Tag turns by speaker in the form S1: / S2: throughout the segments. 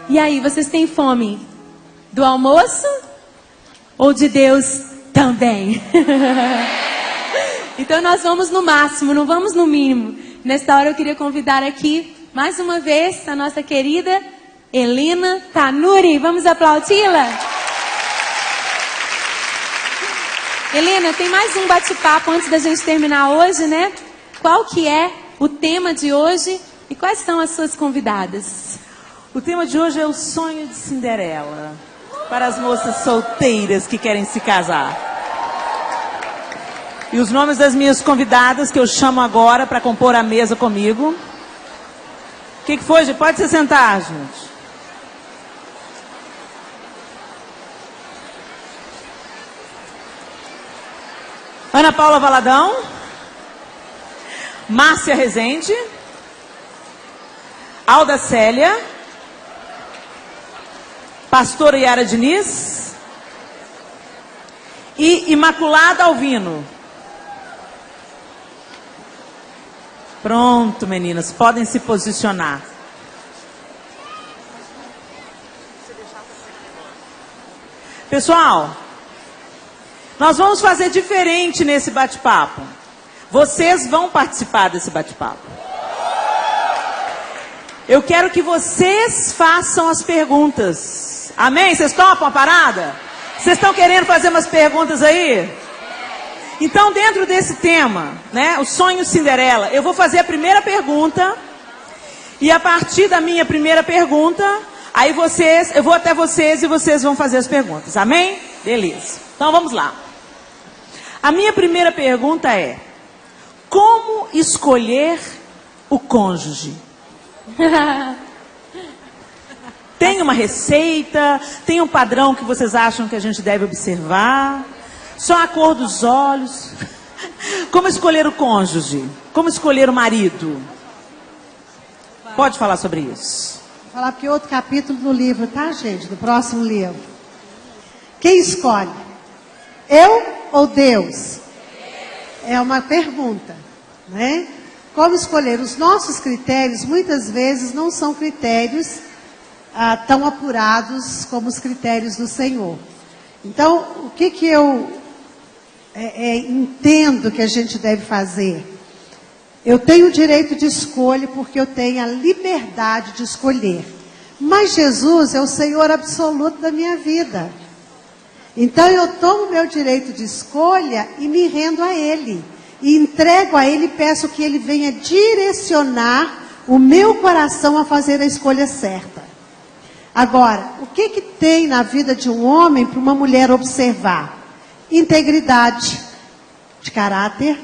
S1: E aí, vocês têm fome do almoço ou de Deus também? Então nós vamos no máximo, não vamos no mínimo. Nesta hora eu queria convidar aqui, mais uma vez, a nossa querida Helena Tanuri. Vamos aplaudi-la? Helena, tem mais um bate-papo antes da gente terminar hoje, né? Qual que é o tema de hoje e quais são as suas convidadas?
S2: O tema de hoje é o sonho de Cinderela, para as moças solteiras que querem se casar. E os nomes das minhas convidadas, que eu chamo agora para compor a mesa comigo. O que foi, gente? Pode se sentar, gente. Ana Paula Valadão, Márcia Rezende, Alda Célia, Pastora Yara Diniz e Imaculada Alvino. Pronto, meninas, podem se posicionar. Pessoal, nós vamos fazer diferente nesse bate-papo. Vocês vão participar desse bate-papo. Eu quero que vocês façam as perguntas. Amém? Vocês topam a parada? Vocês estão querendo fazer umas perguntas aí? Então, dentro desse tema, né, o sonho Cinderela, eu vou fazer a primeira pergunta. E a partir da minha primeira pergunta, aí eu vou até vocês e vocês vão fazer as perguntas. Amém? Beleza. Então, vamos lá. A minha primeira pergunta é: como escolher o cônjuge? Tem uma receita? Tem um padrão que vocês acham que a gente deve observar? Só a cor dos olhos? Como escolher o cônjuge? Como escolher o marido? Pode falar sobre isso.
S3: Vou falar porque é outro capítulo do livro, tá, gente? Do próximo livro. Quem escolhe? Eu ou Deus? É uma pergunta, né? Como escolher? Os nossos critérios, muitas vezes, não são critérios tão apurados como os critérios do Senhor. Então, o que eu entendo que a gente deve fazer? Eu tenho o direito de escolha porque eu tenho a liberdade de escolher. Mas Jesus é o Senhor absoluto da minha vida. Então eu tomo meu direito de escolha e me rendo a Ele. E entrego a Ele e peço que Ele venha direcionar o meu coração a fazer a escolha certa. Agora, o que tem na vida de um homem para uma mulher observar? Integridade de caráter.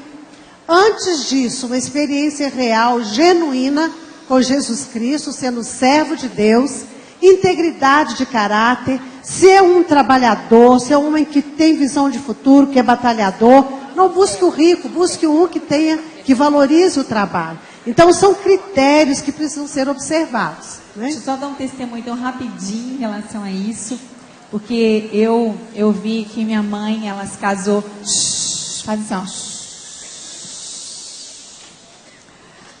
S3: Antes disso, uma experiência real, genuína com Jesus Cristo, sendo servo de Deus. Integridade de caráter. Ser um trabalhador, ser um homem que tem visão de futuro, que é batalhador. Não busque o rico, busque um que valorize o trabalho. Então, são critérios que precisam ser observados. Né?
S4: Deixa eu só dar um testemunho então rapidinho em relação a isso, porque eu vi que minha mãe, ela se casou, faz assim, ó.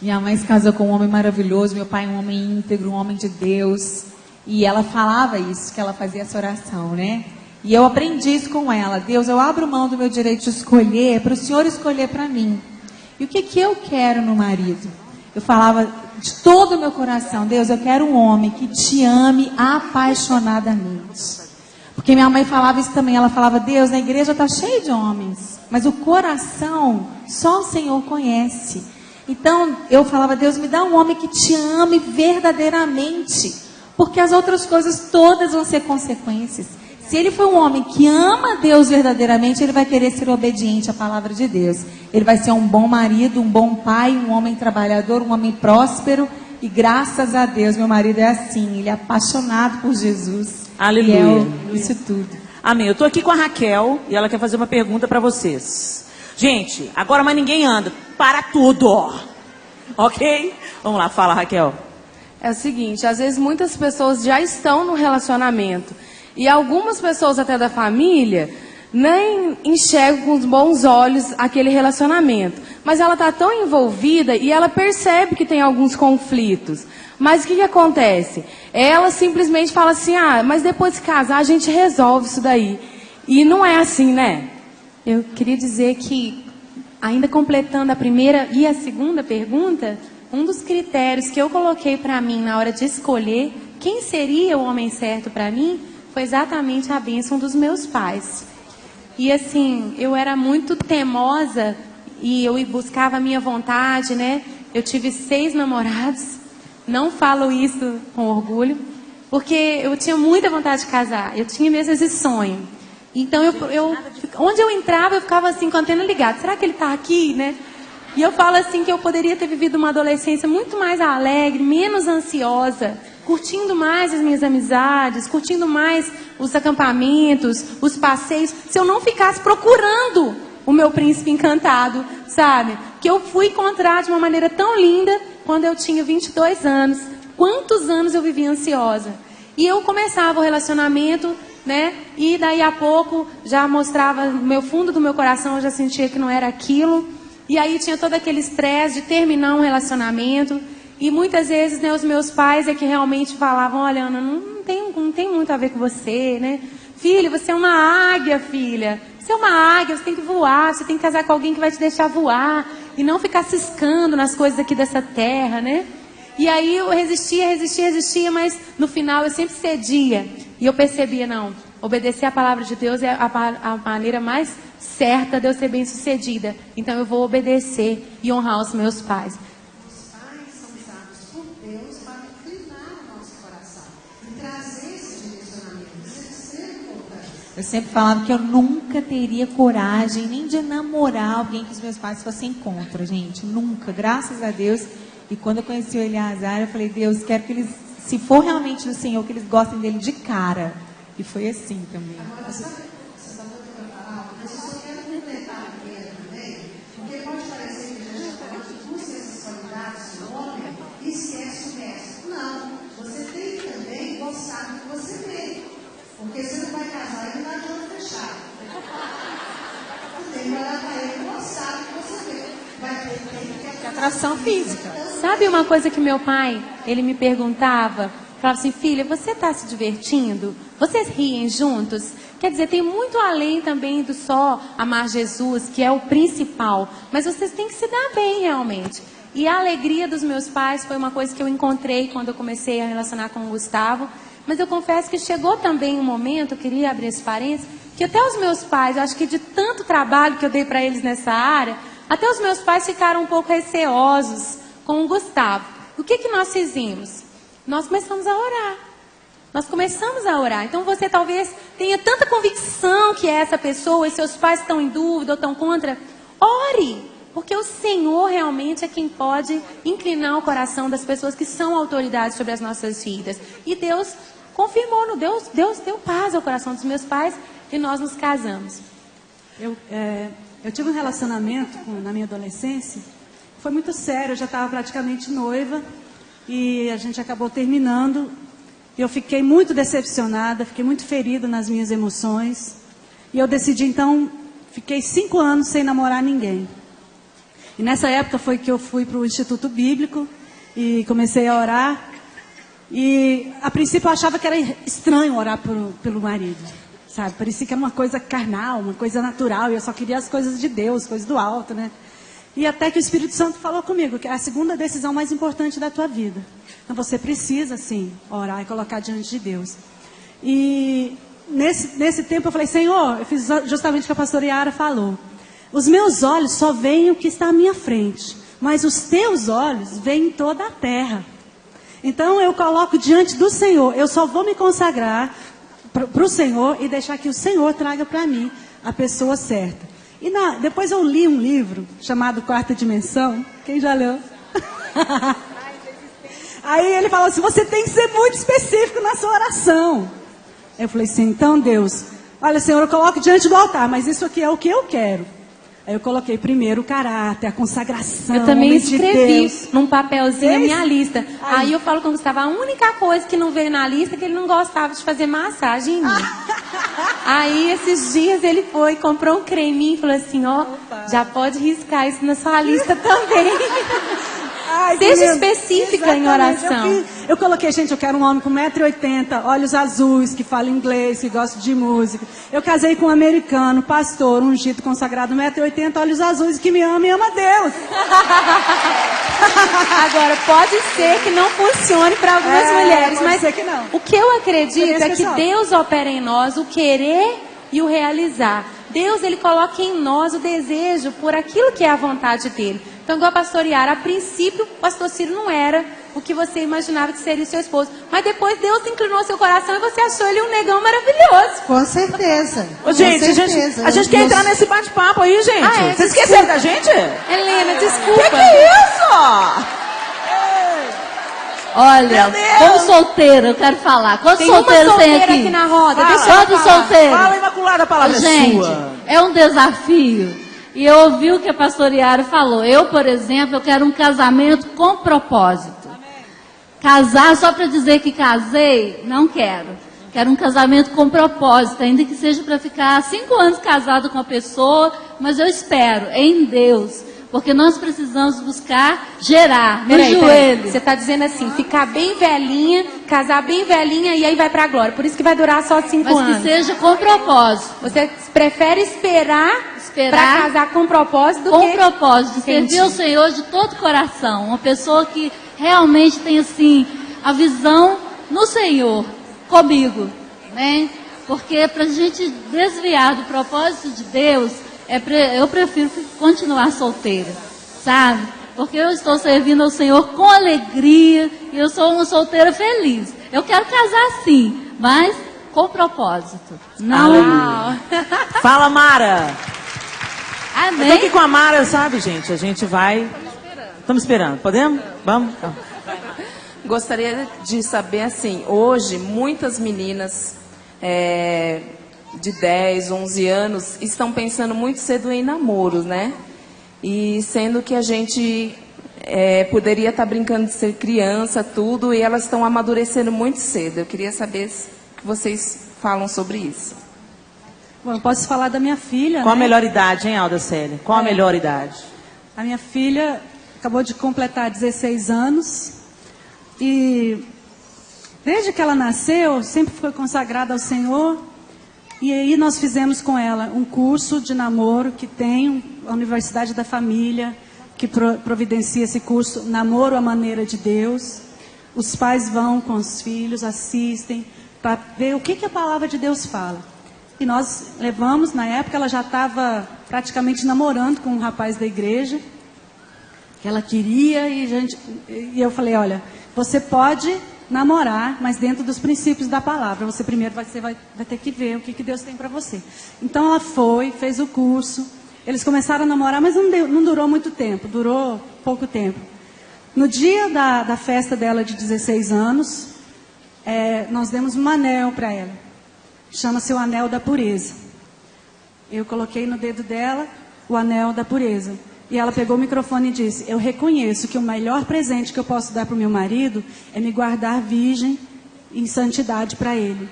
S4: Minha mãe se casou com um homem maravilhoso, meu pai um homem íntegro, um homem de Deus, e ela falava isso, que ela fazia essa oração, né? E eu aprendi isso com ela. Deus, eu abro mão do meu direito de escolher, para o Senhor escolher para mim. E o que eu quero no marido? Eu falava de todo o meu coração, Deus, eu quero um homem que te ame apaixonadamente. Porque minha mãe falava isso também, ela falava, Deus, na igreja está cheio de homens, mas o coração só o Senhor conhece. Então eu falava, Deus, me dá um homem que te ame verdadeiramente, porque as outras coisas todas vão ser consequências. Se ele for um homem que ama Deus verdadeiramente, ele vai querer ser obediente à palavra de Deus. Ele vai ser um bom marido, um bom pai, um homem trabalhador, um homem próspero. E graças a Deus, meu marido é assim. Ele é apaixonado por Jesus.
S2: Aleluia.
S4: E é isso tudo.
S2: Amém. Eu estou aqui com a Raquel e ela quer fazer uma pergunta para vocês. Gente, agora mais ninguém anda. Para tudo, ó. Ok? Vamos lá, fala, Raquel.
S1: É o seguinte, às vezes muitas pessoas já estão no relacionamento. E algumas pessoas até da família
S5: nem enxerga com os bons olhos aquele relacionamento. Mas ela está tão envolvida e ela percebe que tem alguns conflitos. Mas o que acontece? Ela simplesmente fala assim, mas depois de casar a gente resolve isso daí. E não é assim, né?
S1: Eu queria dizer que, ainda completando a primeira e a segunda pergunta, um dos critérios que eu coloquei para mim na hora de escolher quem seria o homem certo para mim, foi exatamente a bênção dos meus pais. E assim, eu era muito teimosa e eu buscava a minha vontade, né? Eu tive 6 namorados, não falo isso com orgulho, porque eu tinha muita vontade de casar, eu tinha mesmo esse sonho. Então, onde eu entrava, eu ficava assim, com a antena ligada. Será que ele está aqui, né? E eu falo assim, que eu poderia ter vivido uma adolescência muito mais alegre, menos ansiosa, curtindo mais as minhas amizades, curtindo mais os acampamentos, os passeios, se eu não ficasse procurando o meu príncipe encantado, sabe? Que eu fui encontrar de uma maneira tão linda quando eu tinha 22 anos. Quantos anos eu vivia ansiosa? E eu começava o relacionamento, né? E daí a pouco já mostrava no meu fundo do meu coração, eu já sentia que não era aquilo. E aí tinha todo aquele estresse de terminar um relacionamento. E muitas vezes, né, os meus pais é que realmente falavam, olha, Ana, não tem muito a ver com você, né? Filha, você é uma águia, filha. Você é uma águia, você tem que voar, você tem que casar com alguém que vai te deixar voar. E não ficar ciscando nas coisas aqui dessa terra, né? E aí eu resistia, mas no final eu sempre cedia. E eu percebia, não, obedecer a palavra de Deus é a maneira mais certa de eu ser bem sucedida. Então eu vou obedecer e honrar os meus pais.
S3: Os pais são usados por Deus para inclinar o nosso coração e trazer esse direcionamento. Isso é extremamente importante.
S4: Eu sempre falava que eu nunca teria coragem nem de namorar alguém que os meus pais fossem contra, gente. Nunca, graças a Deus. E quando eu conheci o Eleazar, eu falei, Deus, quero que eles, se for realmente do Senhor, que eles gostem dele de cara. E foi assim também.
S3: Agora, sabe, você está muito preparado, mas eu só quero completar a primeira também, porque pode parecer que a gente está falando de busca essas qualidades do homem e esquece o resto. Não, você tem que também gostar do que você vê, porque você não vai casar e não vai de olho fechado. Você tem que olhar para ele e gostar do que você vê. Vai ter que
S4: Atração física.
S1: Sabe uma coisa que meu pai, ele me perguntava? Falava assim, filha, você está se divertindo? Vocês riem juntos? Quer dizer, tem muito além também do só amar Jesus, que é o principal. Mas vocês têm que se dar bem realmente. E a alegria dos meus pais foi uma coisa que eu encontrei quando eu comecei a relacionar com o Gustavo. Mas eu confesso que chegou também um momento, eu queria abrir esse parênteses, que até os meus pais, eu acho que de tanto trabalho que eu dei para eles nessa área, até os meus pais ficaram um pouco receosos com o Gustavo. O que nós fizemos? Nós começamos a orar. Nós começamos a orar. Então você talvez tenha tanta convicção que é essa pessoa e seus pais estão em dúvida ou estão contra. Ore, porque o Senhor realmente é quem pode inclinar o coração das pessoas que são autoridades sobre as nossas vidas. E Deus confirmou, Deus deu paz ao coração dos meus pais e nós nos casamos.
S6: Eu tive um relacionamento na minha adolescência, foi muito sério, eu já estava praticamente noiva e a gente acabou terminando. Eu fiquei muito decepcionada, fiquei muito ferida nas minhas emoções e eu decidi então, fiquei 5 anos sem namorar ninguém. E nessa época foi que eu fui para o Instituto Bíblico e comecei a orar e a princípio eu achava que era estranho orar pelo marido. Sabe, parecia que era uma coisa carnal, uma coisa natural, e eu só queria as coisas de Deus, coisas do alto, né? E até que o Espírito Santo falou comigo, que é a segunda decisão mais importante da tua vida. Então você precisa, sim, orar e colocar diante de Deus. E nesse tempo eu falei, Senhor, eu fiz justamente o que a pastora Yara falou. Os meus olhos só veem o que está à minha frente, mas os teus olhos veem toda a terra. Então eu coloco diante do Senhor, eu só vou me consagrar para o Senhor e deixar que o Senhor traga para mim a pessoa certa. E depois eu li um livro chamado Quarta Dimensão. Quem já leu? Aí ele falou assim, você tem que ser muito específico na sua oração. Eu falei assim, então Deus, olha Senhor, eu coloco diante do altar, mas isso aqui é o que eu quero. Aí eu coloquei primeiro o caráter, a consagração.
S1: Eu também
S6: de
S1: escrevi
S6: Deus.
S1: num papelzinho a
S6: Fez?
S1: minha lista. Aí eu falo com o Gustavo, a única coisa que não veio na lista é que ele não gostava de fazer massagem em mim. Aí, esses dias, ele foi, comprou um creminho e falou assim, ó, já pode riscar isso na sua lista também.
S6: Ai,
S1: Seja
S6: menino,
S1: específica em
S6: exatamente.
S1: oração.
S6: Eu coloquei, gente, eu quero um homem com 1,80 m, olhos azuis, que fala inglês, que gosta de música. Eu casei com um americano, pastor, ungido, consagrado, 1,80 m, olhos azuis, que me ama e ama Deus.
S1: Agora, pode ser que não funcione para algumas mulheres,
S6: pode
S1: mas
S6: ser que não.
S1: o que eu acredito é que
S6: pessoal.
S1: Deus opera em nós o querer e o realizar. Deus, ele coloca em nós o desejo por aquilo que é a vontade dele. Então, igual a pastor Yara, a princípio, o pastor Ciro não era o que você imaginava que seria o seu esposo. Mas depois Deus inclinou seu coração e você achou ele um negão maravilhoso.
S3: Com certeza.
S2: Ô, gente, a gente quer entrar nesse bate-papo aí, gente.
S1: Ah, é?
S2: Vocês esqueceram da gente?
S1: Helena, desculpa.
S2: Que é isso?
S7: Olha,
S2: Meu Deus!
S7: como solteira, eu quero falar. Quantos
S1: Tem uma
S7: solteiros tem
S1: solteira
S7: aqui?
S1: aqui na roda.
S2: Fala.
S1: Deixa eu
S7: Quantos
S1: falar.
S7: solteiros?
S2: Fala, Imaculada, a palavra é
S7: Gente,
S2: sua.
S7: é um desafio. E eu ouvi o que a pastora Yara falou. Eu, por exemplo, eu quero um casamento com propósito. Casar só para dizer que casei, não quero. Quero um casamento com propósito, ainda que seja para ficar 5 anos casado com a pessoa, mas eu espero em Deus. Porque nós precisamos buscar gerar no
S1: Peraí.
S7: joelho.
S1: Você está dizendo assim, ficar bem velhinha, casar bem velhinha e aí vai pra glória. Por isso que vai durar só 5
S7: Mas
S1: anos.
S7: que seja com propósito.
S1: Você prefere esperar para casar com propósito do
S7: Com
S1: que...
S7: propósito, de
S1: Entendi.
S7: servir ao Senhor de todo o coração. Uma pessoa que realmente tem, assim, a visão no Senhor, comigo, né? Porque para a gente desviar do propósito de Deus, eu prefiro continuar solteira, sabe? Porque eu estou servindo ao Senhor com alegria e eu sou uma solteira feliz. Eu quero casar sim, mas com propósito. Não.
S2: Fala, Mara. Eu tô
S7: Amém?
S2: aqui com a Mara, sabe, gente? A gente vai... Estamos esperando. Podemos? Vamos? Então.
S8: Gostaria de saber, assim, hoje muitas meninas de 10, 11 anos estão pensando muito cedo em namoros, né? E sendo que a gente poderia estar brincando de ser criança, tudo, e elas estão amadurecendo muito cedo. Eu queria saber o que vocês falam sobre isso.
S6: Bom, eu posso falar da minha filha,
S2: Qual a
S6: né?
S2: melhor idade, hein, Alda Célia? Qual a melhor idade?
S6: A minha filha acabou de completar 16 anos e desde que ela nasceu, sempre foi consagrada ao Senhor. E aí nós fizemos com ela um curso de namoro que tem a Universidade da Família, que providencia esse curso, Namoro à Maneira de Deus. Os pais vão com os filhos, assistem, para ver o que a palavra de Deus fala. E nós levamos, na época ela já estava praticamente namorando com um rapaz da igreja, que ela queria, e eu falei, olha, você pode namorar, mas dentro dos princípios da palavra. Você primeiro vai ter que ver o que Deus tem para você. Então ela foi, fez o curso, eles começaram a namorar, mas não durou muito tempo, durou pouco tempo. No dia da festa dela de 16 anos, nós demos um anel para ela. Chama-se o anel da pureza. Eu coloquei no dedo dela o anel da pureza. E ela pegou o microfone e disse, eu reconheço que o melhor presente que eu posso dar para o meu marido é me guardar virgem em santidade para ele.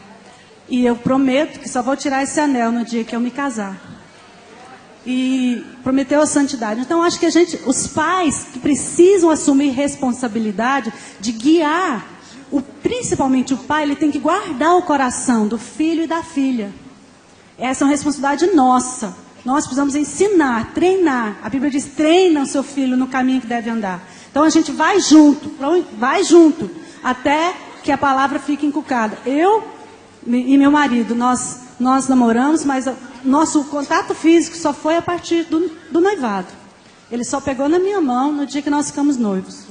S6: E eu prometo que só vou tirar esse anel no dia que eu me casar. E prometeu a santidade. Então acho que os pais que precisam assumir responsabilidade de guiar, principalmente o pai, ele tem que guardar o coração do filho e da filha. Essa é uma responsabilidade nossa. Nós precisamos ensinar, treinar. A Bíblia diz, treina o seu filho no caminho que deve andar. Então a gente vai junto, até que a palavra fique inculcada. Eu e meu marido, nós namoramos, mas nosso contato físico só foi a partir do noivado. Ele só pegou na minha mão no dia que nós ficamos noivos.